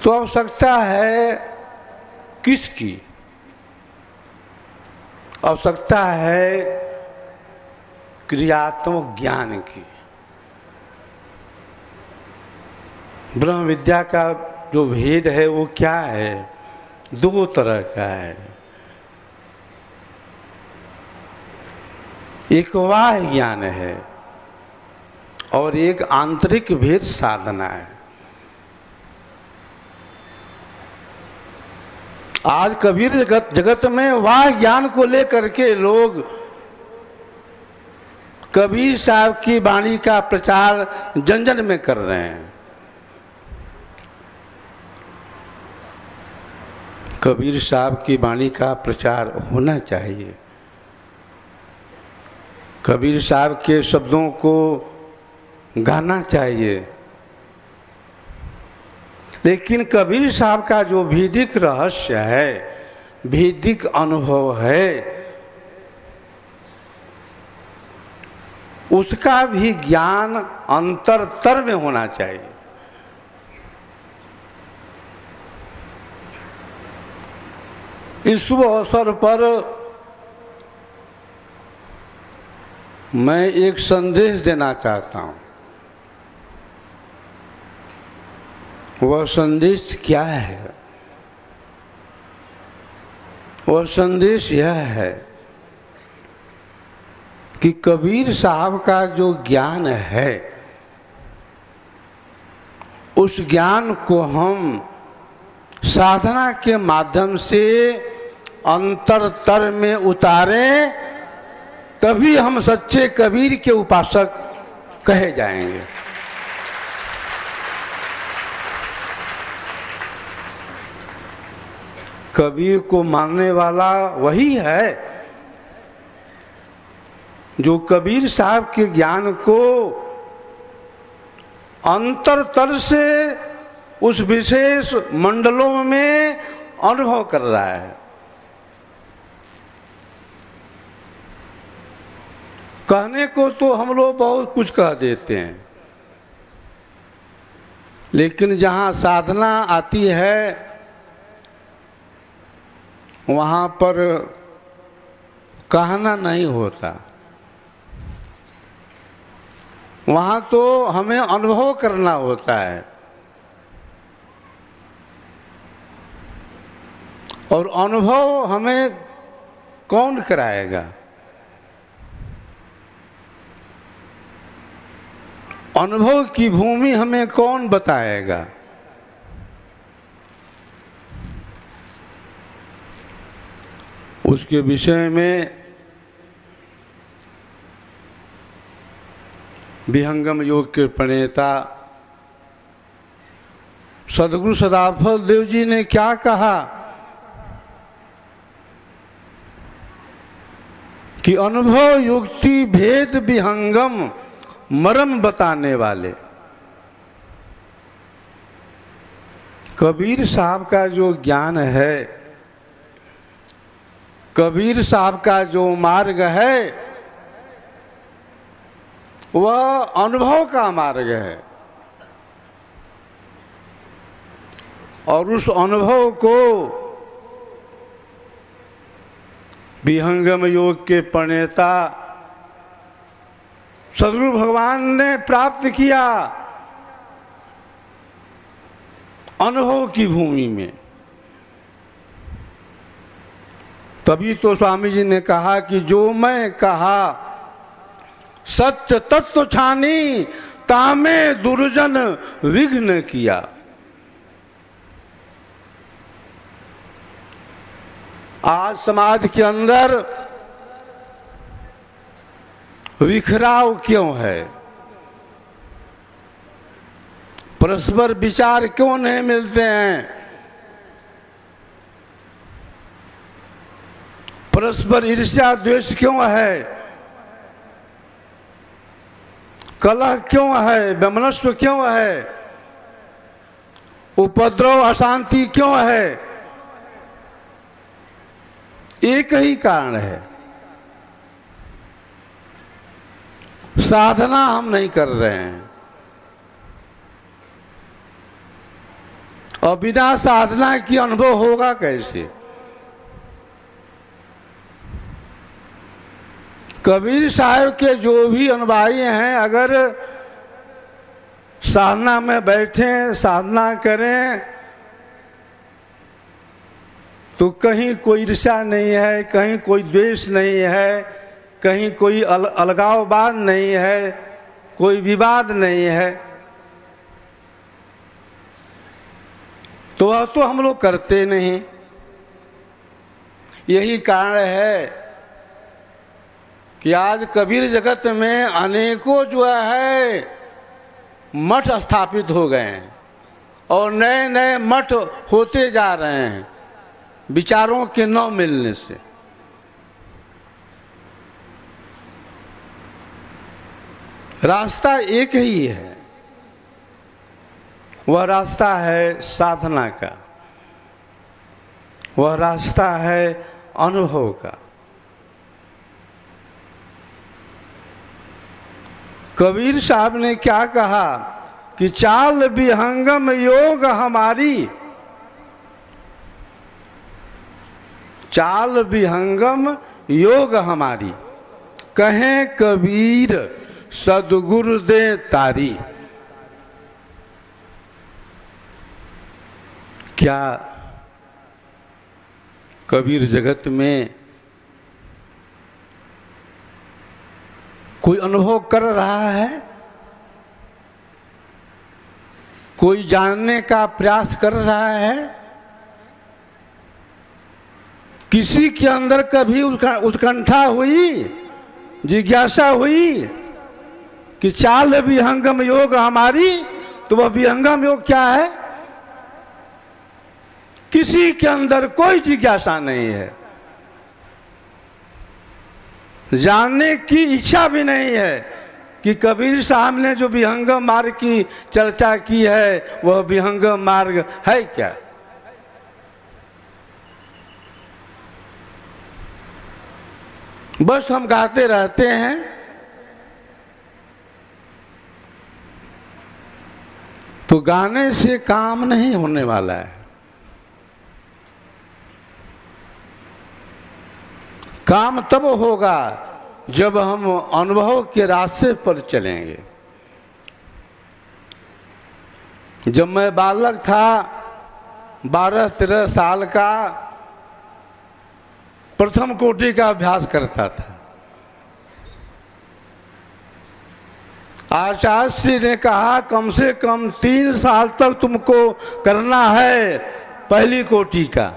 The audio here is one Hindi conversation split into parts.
तो आवश्यकता है किसकी? आवश्यकता है क्रियात्मक ज्ञान की। ब्रह्म विद्या का जो भेद है वो क्या है? दो तरह का है। एक बाह्य ज्ञान है और एक आंतरिक भेद साधना है। आज कबीर जगत में वाह ज्ञान को लेकर के लोग कबीर साहब की वाणी का प्रचार जन जन में कर रहे हैं। कबीर साहब की वाणी का प्रचार होना चाहिए। कबीर साहब के शब्दों को गाना चाहिए। लेकिन कबीर साहब का जो वैदिक रहस्य है, वैदिक अनुभव है, उसका भी ज्ञान अंतरतर में होना चाहिए। इस शुभ अवसर पर मैं एक संदेश देना चाहता हूं। वह संदेश क्या है? वह संदेश यह है कि कबीर साहब का जो ज्ञान है, उस ज्ञान को हम साधना के माध्यम से अंतरतर में उतारें, तभी हम सच्चे कबीर के उपासक कहे जाएंगे। कबीर को मानने वाला वही है जो कबीर साहब के ज्ञान को अंतरतर से उस विशेष मंडलों में अनुभव कर रहा है। कहने को तो हम लोग बहुत कुछ कह देते हैं, लेकिन जहाँ साधना आती है वहाँ पर कहना नहीं होता। वहाँ तो हमें अनुभव करना होता है। और अनुभव हमें कौन कराएगा? अनुभव की भूमि हमें कौन बताएगा? उसके विषय में विहंगम योग के प्रणेता सद्गुरु सदाफल देव जी ने क्या कहा कि अनुभव युक्ति भेद विहंगम मरम बताने वाले। कबीर साहब का जो ज्ञान है, कबीर साहब का जो मार्ग है, वह अनुभव का मार्ग है। और उस अनुभव को विहंगम योग के प्रणेता सद्गुरु भगवान ने प्राप्त किया अनुभव की भूमि में। तभी तो स्वामी जी ने कहा कि जो मैं कहा सत्य तत्व छानी, तामे दुर्जन विघ्न किया। आज समाज के अंदर विखराव क्यों है? परस्पर विचार क्यों नहीं मिलते हैं? परस्पर ईर्ष्या द्वेष क्यों है? कलह क्यों है? वैमनस्य क्यों है? उपद्रव अशांति क्यों है? एक ही कारण है, साधना हम नहीं कर रहे हैं। और बिना साधना की अनुभव होगा कैसे? कबीर साहब के जो भी अनुयायी हैं, अगर साधना में बैठें, साधना करें, तो कहीं कोई ईर्ष्या नहीं है, कहीं कोई द्वेष नहीं है, कहीं कोई अलगाववाद नहीं है, कोई विवाद नहीं है। तो वह तो हम लोग करते नहीं। यही कारण है कि आज कबीर जगत में अनेकों जो है मठ स्थापित हो गए हैं और नए नए मठ होते जा रहे हैं विचारों के न मिलने से। रास्ता एक ही है, वह रास्ता है साधना का, वह रास्ता है अनुभव का। कबीर साहब ने क्या कहा कि चाल विहंगम योग हमारी, चाल विहंगम योग हमारी, कहें कबीर सद्गुरु दे तारी। क्या कबीर जगत में कोई अनुभव कर रहा है? कोई जानने का प्रयास कर रहा है? किसी के अंदर कभी उत्कंठा हुई, जिज्ञासा हुई कि चाल विहंगम योग हमारी? तो वह विहंगम योग क्या है? किसी के अंदर कोई जिज्ञासा नहीं है, जानने की इच्छा भी नहीं है कि कबीर साहब ने जो विहंगम मार्ग की चर्चा की है वह विहंगम मार्ग है क्या? बस हम गाते रहते हैं, तो गाने से काम नहीं होने वाला है। काम तब होगा जब हम अनुभव के रास्ते पर चलेंगे। जब मैं बालक था, 12-13 साल का, प्रथम कोटि का अभ्यास करता था। आचार्य श्री ने कहा कम से कम 3 साल तक तुमको करना है पहली कोटि का।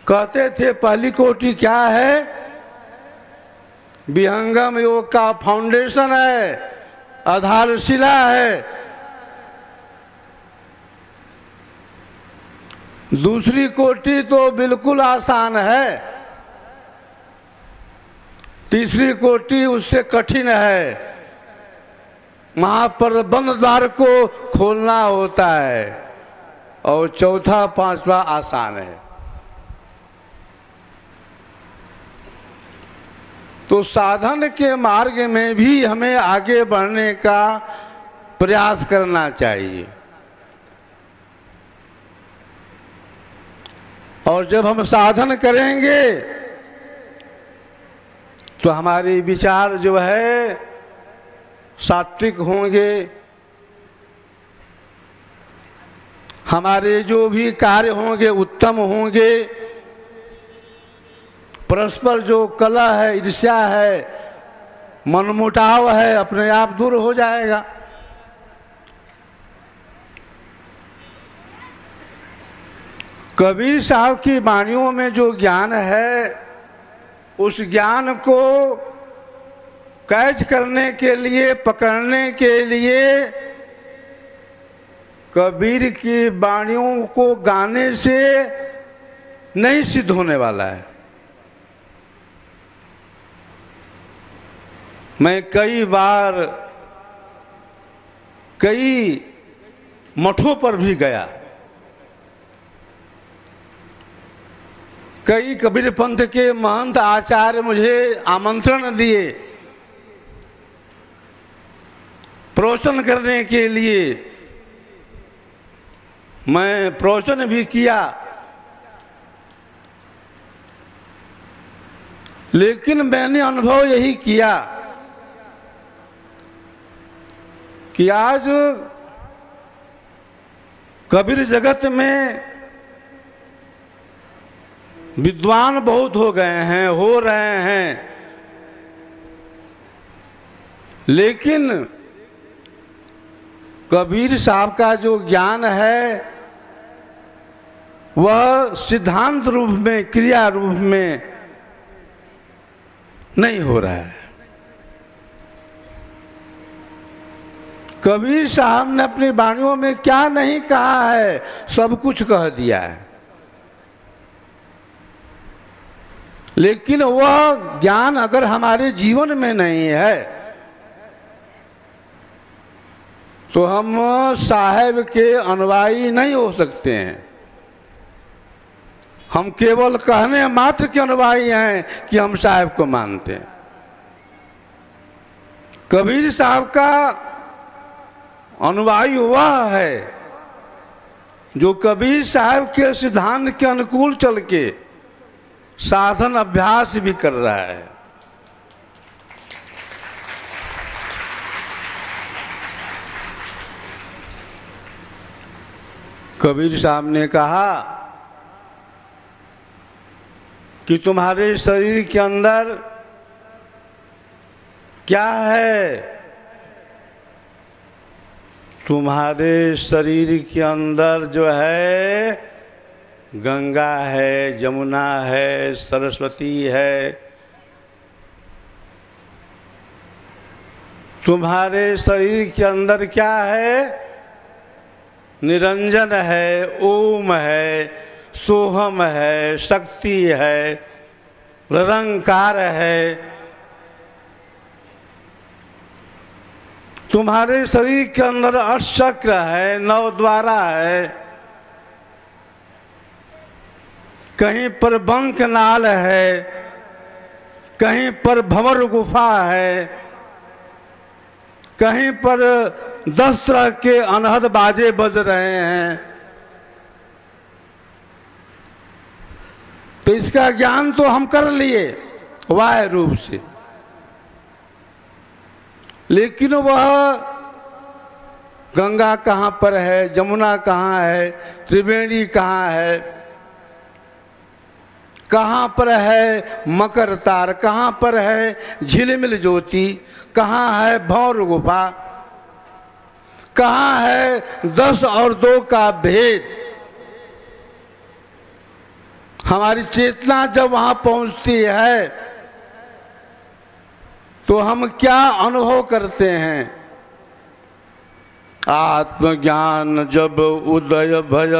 कहते थे पहली कोटि क्या है? विहंगम योग का फाउंडेशन है, आधारशिला है। दूसरी कोटि तो बिल्कुल आसान है, तीसरी कोटि उससे कठिन है। वहां पर बंद द्वार को खोलना होता है और चौथा पांचवा आसान है। तो साधन के मार्ग में भी हमें आगे बढ़ने का प्रयास करना चाहिए। और जब हम साधन करेंगे तो हमारे विचार जो है सात्विक होंगे, हमारे जो भी कार्य होंगे उत्तम होंगे, परस्पर जो कलह है, ईर्ष्या है, मनमुटाव है, अपने आप दूर हो जाएगा। कबीर साहब की वाणियों में जो ज्ञान है, उस ज्ञान को कैच करने के लिए, पकड़ने के लिए कबीर की वाणियों को गाने से नहीं सिद्ध होने वाला है। मैं कई बार कई मठों पर भी गया, कई कबीर पंथ के महंत आचार्य मुझे आमंत्रण दिए प्रवचन करने के लिए, मैं प्रवचन भी किया, लेकिन मैंने अनुभव यही किया कि आज कबीर जगत में विद्वान बहुत हो गए हैं, हो रहे हैं, लेकिन कबीर साहब का जो ज्ञान है वह सिद्धांत रूप में, क्रिया रूप में नहीं हो रहा है। कबीर साहब ने अपनी वाणियों में क्या नहीं कहा है, सब कुछ कह दिया है, लेकिन वह ज्ञान अगर हमारे जीवन में नहीं है तो हम साहेब के अनुयायी नहीं हो सकते हैं। हम केवल कहने मात्र के अनुयायी हैं कि हम साहेब को मानते हैं। कबीर साहब का अनुयायी वह है जो कबीर साहब के सिद्धांत के अनुकूल चल के साधन अभ्यास भी कर रहा है। कबीर साहब ने कहा कि तुम्हारे शरीर के अंदर क्या है? तुम्हारे शरीर के अंदर जो है गंगा है, जमुना है, सरस्वती है। तुम्हारे शरीर के अंदर क्या है? निरंजन है, ओम है, सोहम है, शक्ति है, निरंकार है। तुम्हारे शरीर के अंदर अष्टचक्र है, नौ द्वारा है, कहीं पर बंकनाल है, कहीं पर भंवर गुफा है, कहीं पर 10 तरह के अनहद बाजे बज रहे हैं। तो इसका ज्ञान तो हम कर लिए वाह्य रूप से, लेकिन वह गंगा कहाँ पर है, जमुना कहाँ है, त्रिवेणी कहाँ है, कहाँ पर है मकर तार, कहाँ पर है झिलमिल ज्योति, कहाँ है भंवर गुफा, कहाँ है 10 और 2 का भेद। हमारी चेतना जब वहां पहुंचती है तो हम क्या अनुभव करते हैं? आत्मज्ञान जब उदय भय,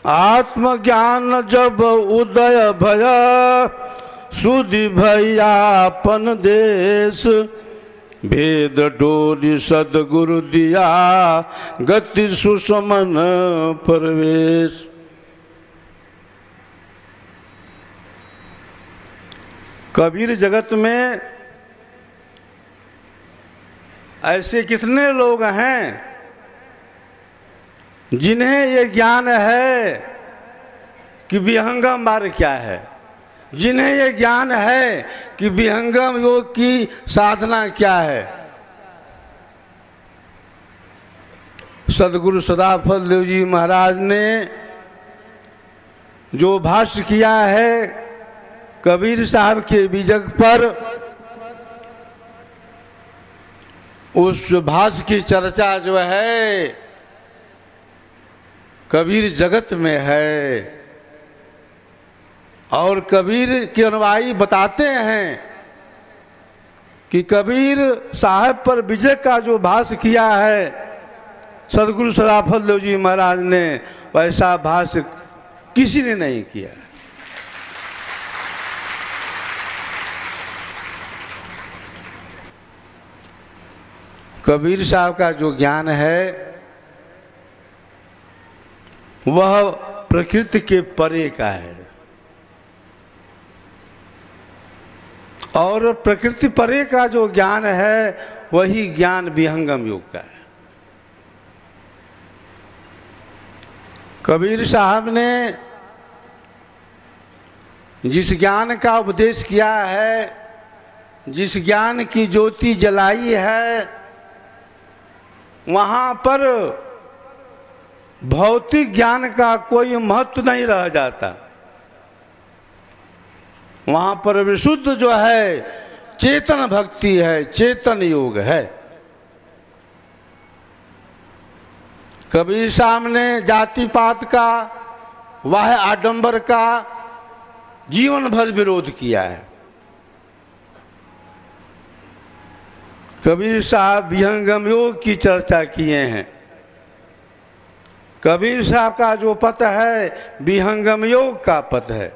आत्मज्ञान जब उदय भय, सुधि भैयापन देश, भेद डोरी सदगुरु दिया, गति सुषमन प्रवेश। कबीर जगत में ऐसे कितने लोग हैं जिन्हें ये ज्ञान है कि विहंगम मार्ग क्या है, जिन्हें ये ज्ञान है कि विहंगम योग की साधना क्या है। सदगुरु सदाफल देव जी महाराज ने जो भाष्य किया है कबीर साहब के बीजक पर, उस भाष्य की चर्चा जो है कबीर जगत में है। और कबीर के अनुयायी बताते हैं कि कबीर साहब पर विजय का जो भाष्य किया है सदगुरु सदाफल देव जी महाराज ने, वैसा भाष्य किसी ने नहीं किया। कबीर साहब का जो ज्ञान है वह प्रकृति के परे का है, और प्रकृति परे का जो ज्ञान है वही ज्ञान विहंगम योग का है। कबीर साहब ने जिस ज्ञान का उपदेश किया है, जिस ज्ञान की ज्योति जलाई है, वहाँ पर भौतिक ज्ञान का कोई महत्व नहीं रह जाता। वहाँ पर विशुद्ध जो है चेतन भक्ति है, चेतन योग है। कबीर साहब ने जाति पात का, वाह आडंबर का जीवन भर विरोध किया है। कबीर साहब विहंगम योग की चर्चा किए हैं। कबीर साहब का जो पथ है विहंगम योग का पथ है।